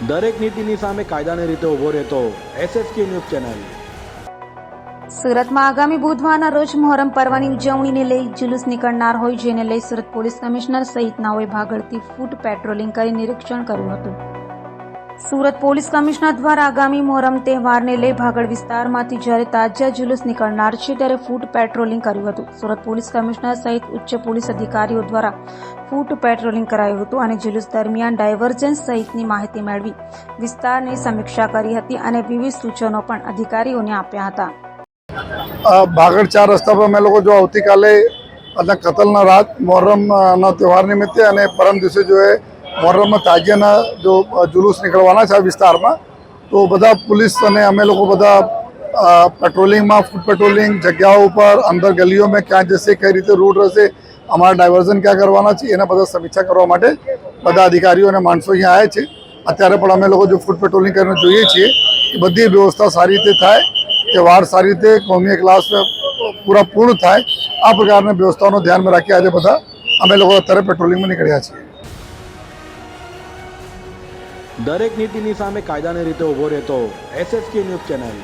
દરેક નીતિની સામે કાયદાની રીતે ઊભો રહેતો SSK ન્યૂઝ ચેનલ। સુરતમાં આગામી બુધવારના રોજ મોહરમ પર્વની ઉજવણીને લઈ જુલુસ નીકળનાર હોય, જેને લઈ સુરત પોલીસ કમિશનર સહિતનાઓએ ભાગળથી ફૂટ પેટ્રોલિંગ કરી નિરીક્ષણ કર્યું હતું। સુરત પોલીસ કમિશનર દ્વારા આગામી મોહરમ તહેવારને લઈ ભાગળ વિસ્તારમાંથી જ્યારે તાજિયા જુલુસ નીકળનાર છે ત્યારે ફૂટ પેટ્રોલિંગ કર્યું હતું। સુરત પોલીસ કમિશનર સહિત ઉચ્ચ પોલીસ અધિકારીઓ દ્વારા ફૂટ પેટ્રોલિંગ કરાયું હતું અને જુલુસ દરમિયાન ડાયવર્જન્સ સહિતની માહિતી મેળવી વિસ્તારની સમીક્ષા કરી હતી અને વિવિધ સૂચનો પણ અધિકારીઓને આપ્યા હતા। भागड़ 4 रस्ता पर मैं लोग जो આવતીકાલે અને કતલના રાત મોહરમના તહેવાર નિમિત્તે અને પરમ દિવસે जो है મોહરમમાં તાજિયાના જો જુલુસ નીકળવાના છે આ વિસ્તારમાં, તો બધા પોલીસ અને અમે લોકો બધા પેટ્રોલિંગમાં ફૂટ પેટ્રોલિંગ જગ્યાઓ ઉપર અંદર ગલીઓમાં ક્યાં જશે, કઈ રીતે રૂટ રહેશે, અમારા ડાયવર્ઝન ક્યાં કરવાના છે એના બધા સમીક્ષા કરવા માટે બધા અધિકારીઓ અને માણસો અહીંયા આવ્યા છે। અત્યારે પણ અમે લોકો જો ફૂટ પેટ્રોલિંગ કરીને જોઈએ છીએ એ બધી વ્યવસ્થા સારી રીતે થાય, त्यौहार सारी रीते कौमी क्लास पूरा पूर्ण थाय आ प्रकार व्यवस्थाओं ध्यान में राखी आज बधा अमे लोग अत्यारे पेट्रोलिंग में निकळ्या छीए। દરેક નીતિની સામે કાયદાની રીતે ઊભો રહેતો SSK ન્યૂઝ ચેનલ।